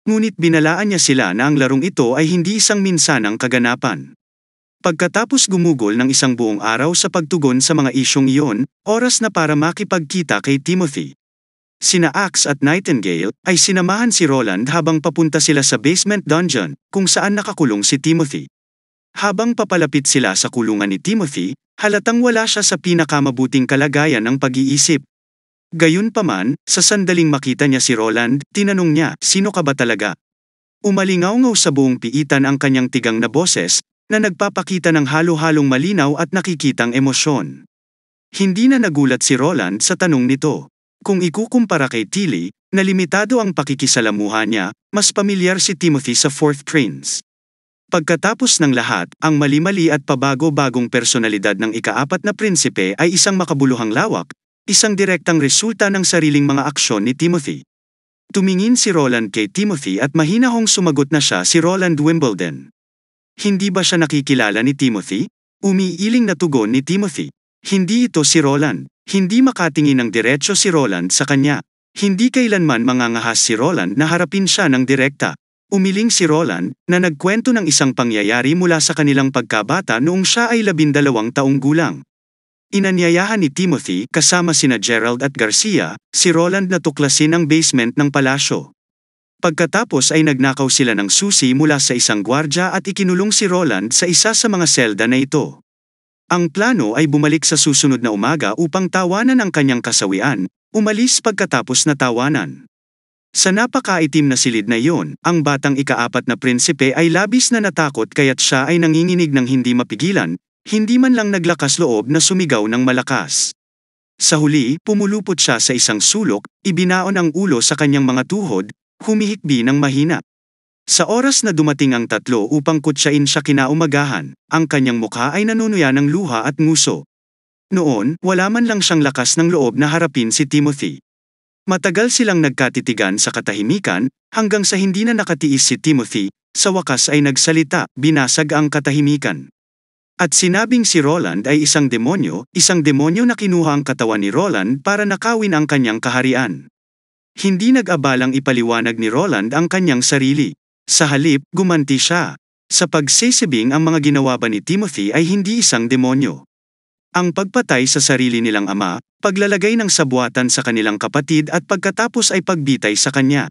ngunit binalaan niya sila na ang larong ito ay hindi isang minsanang kaganapan. Pagkatapos gumugol ng isang buong araw sa pagtugon sa mga isyong iyon, oras na para makipagkita kay Timothy. Sina Axe at Nightingale ay sinamahan si Roland habang papunta sila sa basement dungeon, kung saan nakakulong si Timothy. Habang papalapit sila sa kulungan ni Timothy, halatang wala siya sa pinakamabuting kalagayan ng pag-iisip. Gayunpaman, sa sandaling makita niya si Roland, tinanong niya, "Sino ka ba talaga?" Umalingaw-ngaw sa buong piitan ang kanyang tigang na boses, na nagpapakita ng halo-halong malinaw at nakikitang emosyon. Hindi na nagulat si Roland sa tanong nito. Kung ikukumpara kay Tilly, na limitado ang pakikisalamuha niya, mas pamilyar si Timothy sa Fourth Prince. Pagkatapos ng lahat, ang mali-mali at pabago-bagong personalidad ng ikaapat na prinsipe ay isang makabuluhang lawak, isang direktang resulta ng sariling mga aksyon ni Timothy. Tumingin si Roland kay Timothy at mahinahong sumagot na siya si Roland Wimbledon. Hindi ba siya nakikilala ni Timothy? Umiiling na tugon ni Timothy. Hindi ito si Roland. Hindi makatingin ng diretsyo si Roland sa kanya. Hindi kailanman mangangahas si Roland na harapin siya ng direkta. Umiling si Roland, na nagkwento ng isang pangyayari mula sa kanilang pagkabata noong siya ay 12 taong gulang. Inanyayahan ni Timothy, kasama sina Gerald at Garcia, si Roland na tuklasin ang basement ng palasyo. Pagkatapos ay nagnakaw sila ng susi mula sa isang gwardya at ikinulong si Roland sa isa sa mga selda na ito. Ang plano ay bumalik sa susunod na umaga upang tawanan ang kanyang kasawian, umalis pagkatapos na tawanan. Sa napakaitim na silid na iyon, ang batang ikaapat na prinsipe ay labis na natakot kaya't siya ay nanginginig ng hindi mapigilan, hindi man lang naglakas loob na sumigaw ng malakas. Sa huli, pumulupot siya sa isang sulok, ibinaon ang ulo sa kanyang mga tuhod, humihikbi ng mahina. Sa oras na dumating ang tatlo upang kutsain siya kinaumagahan, ang kanyang mukha ay nanunuya ng luha at nguso. Noon, wala man lang siyang lakas ng loob na harapin si Timothy. Matagal silang nagkatitigan sa katahimikan, hanggang sa hindi na nakatiis si Timothy, sa wakas ay nagsalita, binasag ang katahimikan. At sinabing si Roland ay isang demonyo na kinuha ang katawan ni Roland para nakawin ang kanyang kaharian. Hindi nag-abalang ipaliwanag ni Roland ang kanyang sarili. Sa halip, gumanti siya. Sa pagsisibing ang mga ginawa ba ni Timothy ay hindi isang demonyo. Ang pagpatay sa sarili nilang ama, paglalagay ng sabwatan sa kanilang kapatid at pagkatapos ay pagbitay sa kanya.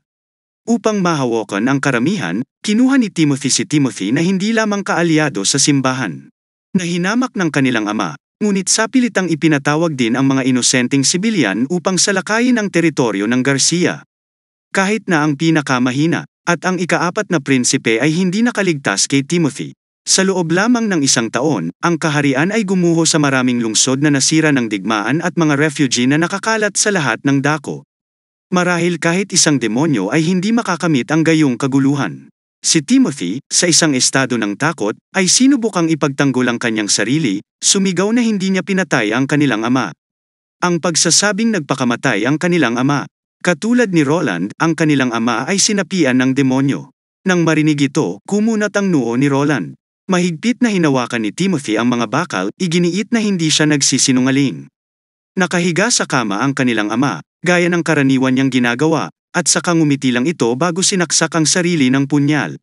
Upang mahawakan ang karamihan, kinuha ni Timothy si Timothy na hindi lamang kaalyado sa simbahan. Nahinamak ng kanilang ama, ngunit sapilitang ipinatawag din ang mga inosenteng sibilyan upang salakayin ang teritoryo ng Garcia. Kahit na ang pinakamahina, at ang ikaapat na prinsipe ay hindi nakaligtas kay Timothy. Sa loob lamang ng 1 taon, ang kaharian ay gumuho sa maraming lungsod na nasira ng digmaan at mga refugee na nakakalat sa lahat ng dako. Marahil kahit isang demonyo ay hindi makakamit ang gayong kaguluhan. Si Timothy, sa isang estado ng takot, ay sinubukang ipagtanggol ang kanyang sarili, sumigaw na hindi niya pinatay ang kanilang ama. Ang pagsasabing nagpakamatay ang kanilang ama. Katulad ni Roland, ang kanilang ama ay sinapian ng demonyo. Nang marinig ito, kumunat ang noo ni Roland. Mahigpit na hinawakan ni Timothy ang mga bakal, iginiit na hindi siya nagsisinungaling. Nakahiga sa kama ang kanilang ama, gaya ng karaniwan niyang ginagawa, at saka ngumiti lang ito bago sinaksak ang sarili ng punyal.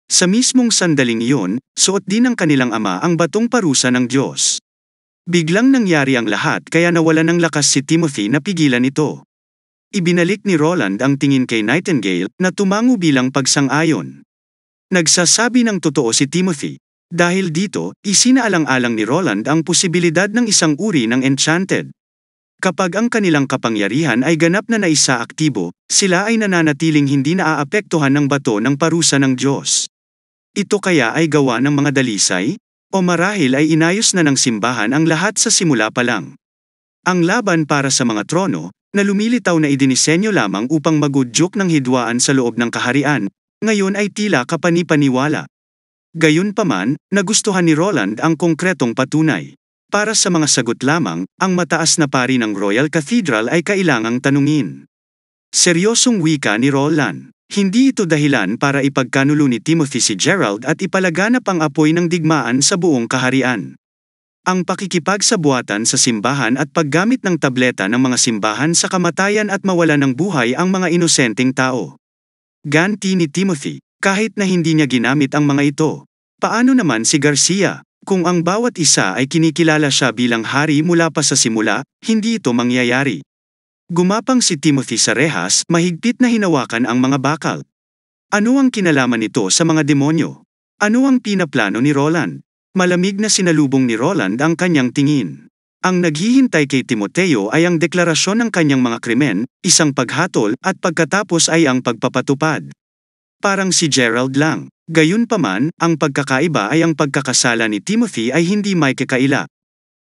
Sa mismong sandaling iyon, suot din ng kanilang ama ang batong parusa ng Diyos. Biglang nangyari ang lahat kaya nawalan ng lakas si Timothy na pigilan ito. Ibinalik ni Roland ang tingin kay Nightingale na tumango bilang pagsang-ayon. Nagsasabi ng totoo si Timothy. Dahil dito, isinaalang-alang ni Roland ang posibilidad ng isang uri ng enchanted. Kapag ang kanilang kapangyarihan ay ganap na naisaaktibo, sila ay nananatiling hindi naaapektuhan ng bato ng parusa ng Diyos. Ito kaya ay gawa ng mga dalisay? O marahil ay inayos na ng simbahan ang lahat sa simula pa lang? Ang laban para sa mga trono, na lumilitaw na idinisenyo lamang upang magudyok ng hidwaan sa loob ng kaharian, ngayon ay tila kapani-paniwala. Gayunpaman, nagustuhan ni Roland ang konkretong patunay. Para sa mga sagot lamang, ang mataas na pari ng Royal Cathedral ay kailangang tanungin. Seryosong wika ni Roland. Hindi ito dahilan para ipagkanulo ni Timothy si Gerald at ipalaganap ang apoy ng digmaan sa buong kaharian. Ang pakikipagsabuatan sa simbahan at paggamit ng tableta ng mga simbahan sa kamatayan at mawalan ng buhay ang mga inosenteng tao. ganti ni Timothy, kahit na hindi niya ginamit ang mga ito. Paano naman si Garcia? Kung ang bawat isa ay kinikilala siya bilang hari mula pa sa simula, hindi ito mangyayari. Gumapang si Timothy sa rehas, mahigpit na hinawakan ang mga bakal. Ano ang kinalaman nito sa mga demonyo? Ano ang pinaplano ni Roland? Malamig na sinalubong ni Roland ang kanyang tingin. Ang naghihintay kay Timoteo ay ang deklarasyon ng kanyang mga krimen, isang paghatol, at pagkatapos ay ang pagpapatupad. Parang si Gerald lang. Gayunpaman, ang pagkakaiba ay ang pagkakasala ni Timothy ay hindi may kakaila.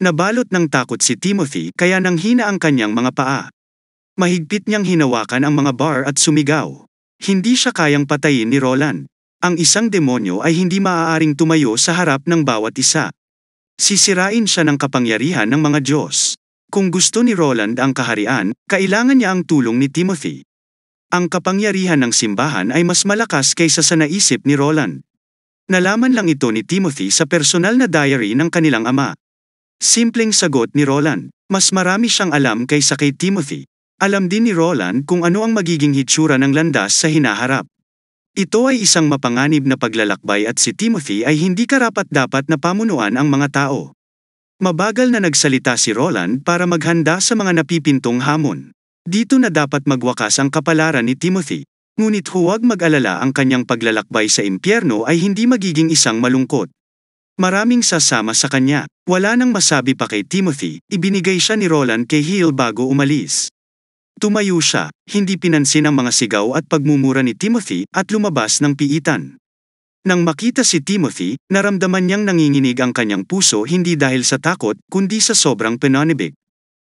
Nabalot ng takot si Timothy kaya nanghina ang kanyang mga paa. Mahigpit niyang hinawakan ang mga bar at sumigaw. Hindi siya kayang patayin ni Roland. Ang isang demonyo ay hindi maaaring tumayo sa harap ng bawat isa. Sisirain siya ng kapangyarihan ng mga Diyos. Kung gusto ni Roland ang kaharian, kailangan niya ang tulong ni Timothy. Ang kapangyarihan ng simbahan ay mas malakas kaysa sa naisip ni Roland. Nalaman lang ito ni Timothy sa personal na diary ng kanilang ama. Simpleng sagot ni Roland, mas marami siyang alam kaysa kay Timothy. Alam din ni Roland kung ano ang magiging hitsura ng landas sa hinaharap. Ito ay isang mapanganib na paglalakbay at si Timothy ay hindi karapat-dapat na pamunuan ang mga tao. Mabagal na nagsalita si Roland para maghanda sa mga napipintong hamon. Dito na dapat magwakas ang kapalaran ni Timothy. Ngunit huwag mag-alala, ang kanyang paglalakbay sa impyerno ay hindi magiging isang malungkot. Maraming sasama sa kanya. Wala nang masabi pa kay Timothy, ibinigay siya ni Roland kay Hill bago umalis. Tumayo siya, hindi pinansin ang mga sigaw at pagmumura ni Timothy at lumabas ng piitan. Nang makita si Timothy, naramdaman niyang nanginginig ang kanyang puso, hindi dahil sa takot, kundi sa sobrang pananibik.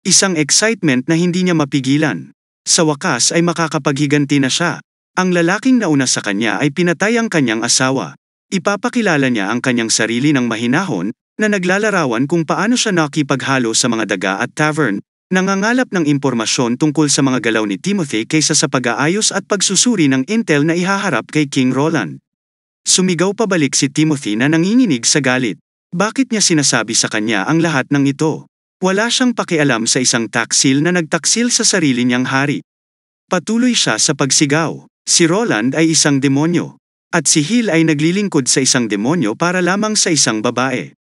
Isang excitement na hindi niya mapigilan. Sa wakas ay makakapaghiganti na siya. Ang lalaking nauna sa kanya ay pinatay ang kanyang asawa. Ipapakilala niya ang kanyang sarili ng mahinahon, na naglalarawan kung paano siya nakipaghalo sa mga daga at tavern, nangangalap ng impormasyon tungkol sa mga galaw ni Timothy kaysa sa pag-aayos at pagsusuri ng intel na ihaharap kay King Roland. Sumigaw pabalik si Timothy na nanginginig sa galit. Bakit niya sinasabi sa kanya ang lahat ng ito? Wala siyang pakialam sa isang taksil na nagtaksil sa sarili niyang hari. Patuloy siya sa pagsigaw. Si Roland ay isang demonyo. At si Hill ay naglilingkod sa isang demonyo para lamang sa isang babae.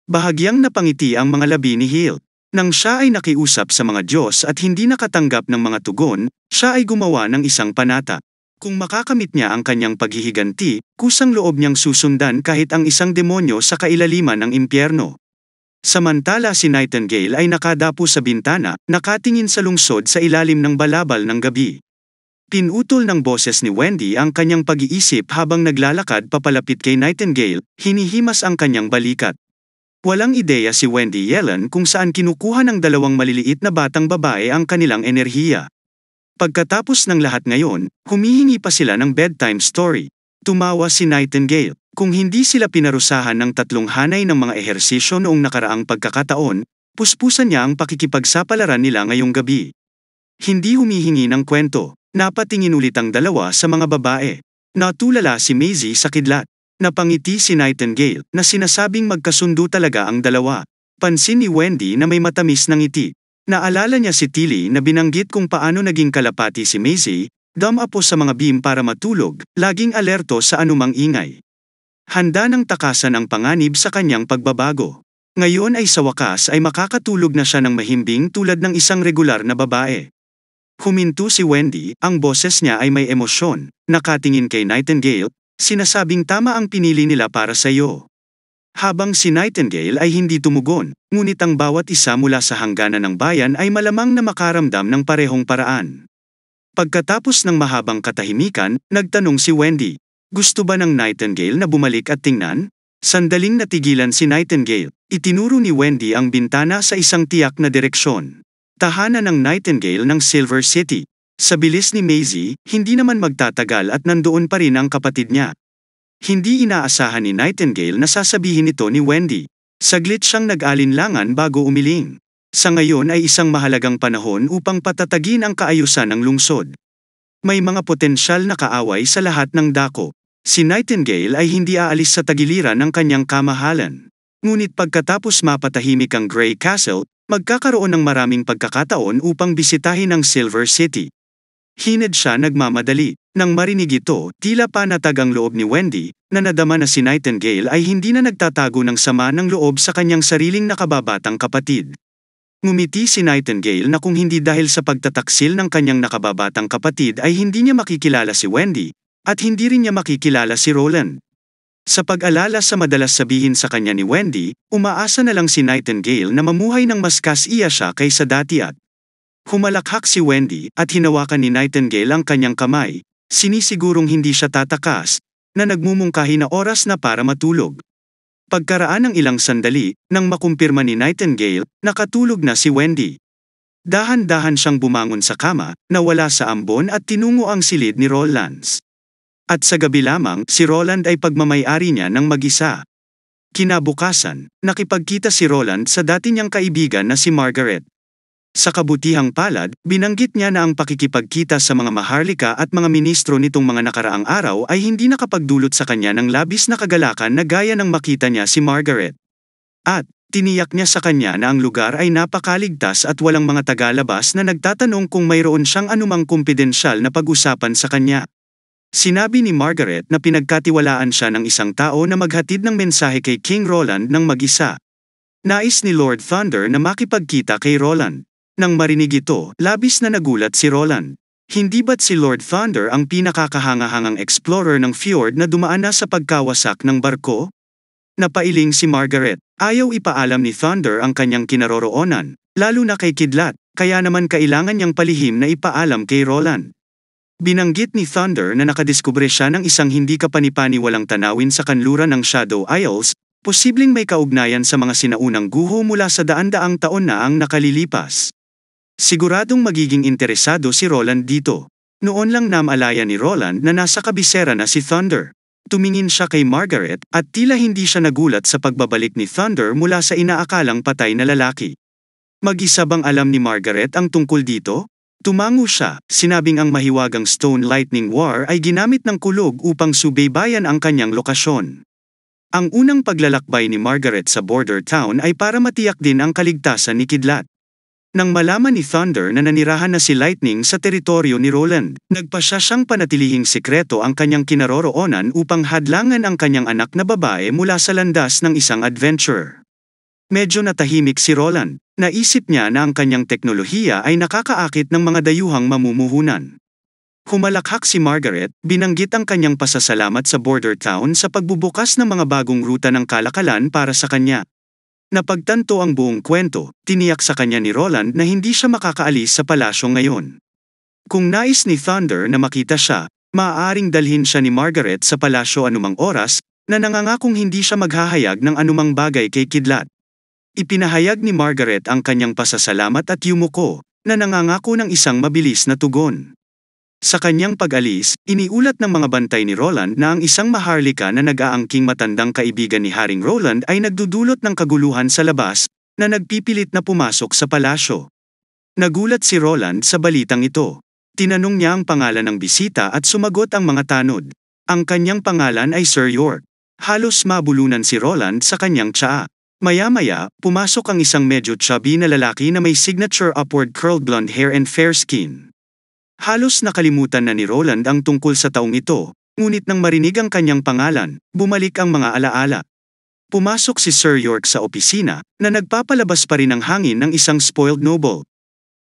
Bahagyang napangiti ang mga labi ni Hill. Nang siya ay nakiusap sa mga Diyos at hindi nakatanggap ng mga tugon, siya ay gumawa ng isang panata. Kung makakamit niya ang kanyang paghihiganti, kusang loob niyang susundan kahit ang isang demonyo sa kailaliman ng impyerno. Samantala si Nightingale ay nakadapo sa bintana, nakatingin sa lungsod sa ilalim ng balabal ng gabi. Pinutol ng boses ni Wendy ang kanyang pag-iisip habang naglalakad papalapit kay Nightingale, hinihimas ang kanyang balikat. Walang ideya si Wendy Yellen kung saan kinukuha ng dalawang maliliit na batang babae ang kanilang enerhiya. Pagkatapos ng lahat ngayon, humihingi pa sila ng bedtime story. Tumawa si Nightingale. Kung hindi sila pinarusahan ng 3 hanay ng mga ehersisyo noong nakaraang pagkakataon, puspusan niya ang pakikipagsapalaran nila ngayong gabi. Hindi humihingi ng kwento. Napatingin ulit ang dalawa sa mga babae. Natulala si Maisie sa kidlat. Napangiti si Nightingale na sinasabing magkasundo talaga ang dalawa. Pansin ni Wendy na may matamis na ngiti. Naalala niya si Tilly na binanggit kung paano naging kalapati si Maisie, dumapo sa mga beam para matulog, laging alerto sa anumang ingay. Handa ng takasan ang panganib sa kanyang pagbabago. Ngayon ay sa wakas ay makakatulog na siya ng mahimbing tulad ng isang regular na babae. Huminto si Wendy, ang boses niya ay may emosyon, nakatingin kay Nightingale, sinasabing tama ang pinili nila para sa iyo. Habang si Nightingale ay hindi tumugon, ngunit ang bawat isa mula sa hangganan ng bayan ay malamang na makaramdam ng parehong paraan. Pagkatapos ng mahabang katahimikan, nagtanong si Wendy, gusto ba ng Nightingale na bumalik at tingnan? Sandaling natigilan si Nightingale, itinuro ni Wendy ang bintana sa isang tiyak na direksyon. Tahanan ng Nightingale ng Silver City. Sa bilis ni Maisie, hindi naman magtatagal at nandoon pa rin ang kapatid niya. Hindi inaasahan ni Nightingale na sasabihin ito ni Wendy. Saglit siyang nag-alinlangan bago umiling. Sa ngayon ay isang mahalagang panahon upang patatagin ang kaayusan ng lungsod. May mga potensyal na kaaway sa lahat ng dako. Si Nightingale ay hindi aalis sa tagiliran ng kanyang kamahalan. Ngunit pagkatapos mapatahimik ang Grey Castle, magkakaroon ng maraming pagkakataon upang bisitahin ang Silver City. Hined siya nagmamadali. Nang marinig ito, tila panatag ang loob ni Wendy, na nadama na si Nightingale ay hindi na nagtatago ng sama ng loob sa kanyang sariling nakababatang kapatid. Ngumiti si Nightingale na kung hindi dahil sa pagtataksil ng kanyang nakababatang kapatid ay hindi niya makikilala si Wendy, at hindi rin niya makikilala si Roland. Sa pag-alala sa madalas sabihin sa kanya ni Wendy, umaasa na lang si Nightingale na mamuhay ng mas kasiya siya kaysa dati at humalakhak si Wendy at hinawakan ni Nightingale ang kanyang kamay, sinisigurong hindi siya tatakas, na nagmumungkahi na oras na para matulog. Pagkaraan ng ilang sandali, nang makumpirma ni Nightingale, nakatulog na si Wendy. Dahan-dahan siyang bumangon sa kama, nawala sa ambon at tinungo ang silid ni Roland. At sa gabi lamang, si Roland ay pagmamay-ari niya ng mag-isa. Kinabukasan, nakipagkita si Roland sa dati niyang kaibigan na si Margaret. Sa kabutihang palad, binanggit niya na ang pakikipagkita sa mga maharlika at mga ministro nitong mga nakaraang araw ay hindi nakapagdulot sa kanya ng labis na kagalakan na gaya ng makita niya si Margaret. At, tiniyak niya sa kanya na ang lugar ay napakaligtas at walang mga tagalabas na nagtatanong kung mayroon siyang anumang kumpidensyal na pag-usapan sa kanya. Sinabi ni Margaret na pinagkatiwalaan siya ng isang tao na maghatid ng mensahe kay King Roland ng mag-isa. Nais ni Lord Thunder na makipagkita kay Roland. Nang marinig ito, labis na nagulat si Roland. Hindi ba't si Lord Thunder ang pinakakahangahangang explorer ng fjord na dumaan na sa pagkawasak ng barko? Napailing si Margaret. Ayaw ipaalam ni Thunder ang kanyang kinaroroonan, lalo na kay Kidlat, kaya naman kailangan niyang palihim na ipaalam kay Roland. Binanggit ni Thunder na nakadiskubre siya ng isang hindi kapanipaniwalang tanawin sa kanluran ng Shadow Isles, posibleng may kaugnayan sa mga sinaunang guho mula sa daan-daang taon na ang nakalilipas. Siguradong magiging interesado si Roland dito. Noon lang namalaya ni Roland na nasa kabisera na si Thunder. Tumingin siya kay Margaret at tila hindi siya nagulat sa pagbabalik ni Thunder mula sa inaakalang patay na lalaki. Mag-isa bang alam ni Margaret ang tungkol dito? Tumango siya, sinabing ang mahiwagang Stone Lightning War ay ginamit ng kulog upang subaybayan ang kanyang lokasyon. Ang unang paglalakbay ni Margaret sa border town ay para matiyak din ang kaligtasan ni Kidlat. Nang malaman ni Thunder na nanirahan na si Lightning sa teritoryo ni Roland, nagpasya siyang panatilihing sikreto ang kanyang kinaroroonan upang hadlangan ang kanyang anak na babae mula sa landas ng isang adventurer. Medyo natahimik si Roland. Naisip niya na ang kanyang teknolohiya ay nakakaakit ng mga dayuhang mamumuhunan. Humalakhak si Margaret, binanggit ang kanyang pasasalamat sa border town sa pagbubukas ng mga bagong ruta ng kalakalan para sa kanya. Napagtanto ang buong kwento, tiniyak sa kanya ni Roland na hindi siya makakaalis sa palasyo ngayon. Kung nais ni Thunder na makita siya, maaaring dalhin siya ni Margaret sa palasyo anumang oras, na nangangakong hindi siya maghahayag ng anumang bagay kay Kidlat. Ipinahayag ni Margaret ang kanyang pasasalamat at yumuko, na nangangako ng isang mabilis na tugon. Sa kanyang pag-alis, iniulat ng mga bantay ni Roland na ang isang maharlika na nag-aangking matandang kaibigan ni Haring Roland ay nagdudulot ng kaguluhan sa labas, na nagpipilit na pumasok sa palasyo. Nagulat si Roland sa balitang ito. Tinanong niya ang pangalan ng bisita at sumagot ang mga tanod. Ang kanyang pangalan ay Sir York. Halos mabulunan si Roland sa kanyang tsaa. Maya-maya, pumasok ang isang medyo chubby na lalaki na may signature upward curled blonde hair and fair skin. Halos nakalimutan na ni Roland ang tungkol sa taong ito, ngunit nang marinig ang kanyang pangalan, bumalik ang mga alaala. Pumasok si Sir York sa opisina, na nagpapalabas pa rin ng hangin ng isang spoiled noble.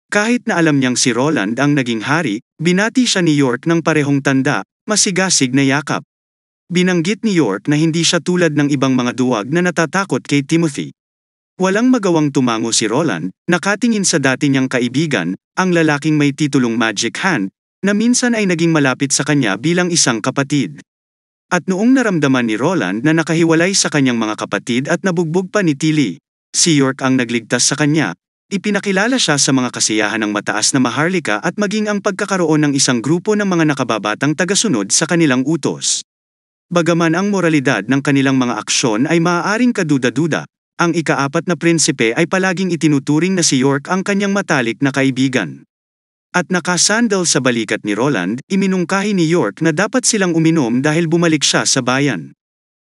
Kahit na alam niyang si Roland ang naging hari, binati siya ni York ng parehong tanda, masigasig na yakap. Binanggit ni York na hindi siya tulad ng ibang mga duwag na natatakot kay Timothy. Walang magawang tumango si Roland, nakatingin sa dati niyang kaibigan, ang lalaking may titulong Magic Hand, na minsan ay naging malapit sa kanya bilang isang kapatid. At noong naramdaman ni Roland na nakahiwalay sa kanyang mga kapatid at nabugbog pa ni Tilly, si York ang nagligtas sa kanya, ipinakilala siya sa mga kasiyahan ng mataas na maharlika at maging ang pagkakaroon ng isang grupo ng mga nakababatang tagasunod sa kanilang utos. Bagaman ang moralidad ng kanilang mga aksyon ay maaaring kaduda-duda, ang ika-4 na prinsipe ay palaging itinuturing na si York ang kanyang matalik na kaibigan. At nakasandal sa balikat ni Roland, iminungkahi ni York na dapat silang uminom dahil bumalik siya sa bayan.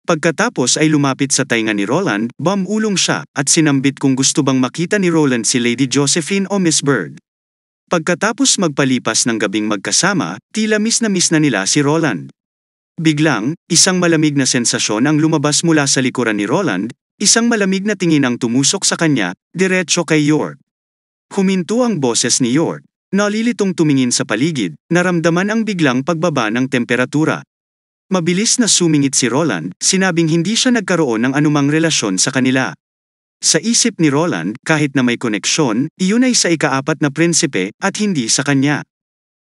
Pagkatapos ay lumapit sa tainga ni Roland, bumulong siya, at sinambit kung gusto bang makita ni Roland si Lady Josephine o Miss Bird. Pagkatapos magpalipas ng gabing magkasama, tila miss na nila si Roland. Biglang, isang malamig na sensasyon ang lumabas mula sa likuran ni Roland, isang malamig na tingin ang tumusok sa kanya, diretso kay York. Huminto ang boses ni York. Nalilitong tumingin sa paligid, naramdaman ang biglang pagbaba ng temperatura. Mabilis na sumingit si Roland, sinabing hindi siya nagkaroon ng anumang relasyon sa kanila. Sa isip ni Roland, kahit na may koneksyon, iyon ay sa ika-4 na prinsipe at hindi sa kanya.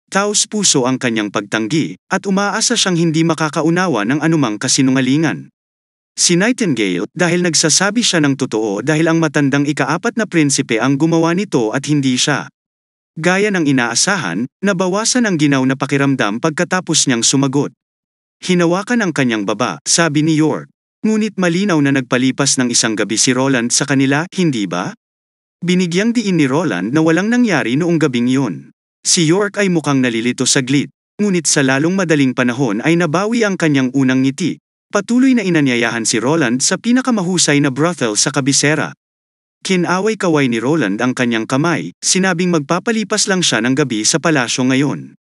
Taos puso ang kanyang pagtanggi, at umaasa siyang hindi makakaunawa ng anumang kasinungalingan. Si Nightingale, dahil nagsasabi siya ng totoo dahil ang matandang ika-4 na prinsipe ang gumawa nito at hindi siya. Gaya ng inaasahan, nabawasan ang ginaw na pakiramdam pagkatapos niyang sumagot. Hinawakan ang kanyang baba, sabi ni York. Ngunit malinaw na nagpalipas ng isang gabi si Roland sa kanila, hindi ba? Binigyang diin ni Roland na walang nangyari noong gabing iyon. Si York ay mukhang nalilito saglit, ngunit sa lalong madaling panahon ay nabawi ang kanyang unang ngiti. Patuloy na inanyayahan si Roland sa pinakamahusay na brothel sa kabisera. Kinaway-kaway ni Roland ang kanyang kamay, sinabing magpapalipas lang siya ng gabi sa palasyo ngayon.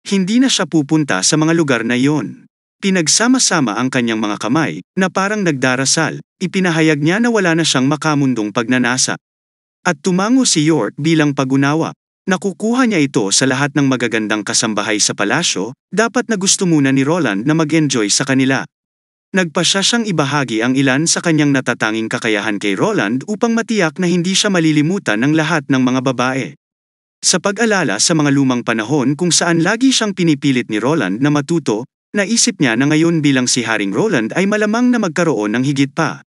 Hindi na siya pupunta sa mga lugar na iyon. Pinagsama-sama ang kanyang mga kamay, na parang nagdarasal, ipinahayag niya na wala na siyang makamundong pagnanasa. At tumango si York bilang pag-unawa. Nakukuha niya ito sa lahat ng magagandang kasambahay sa palasyo, dapat na gusto muna ni Roland na mag-enjoy sa kanila. Nagpasya siyang ibahagi ang ilan sa kanyang natatanging kakayahan kay Roland upang matiyak na hindi siya malilimutan ng lahat ng mga babae. Sa pag-alala sa mga lumang panahon kung saan lagi siyang pinipilit ni Roland na matuto, naisip niya na ngayon bilang si Haring Roland ay malamang na magkaroon ng higit pa.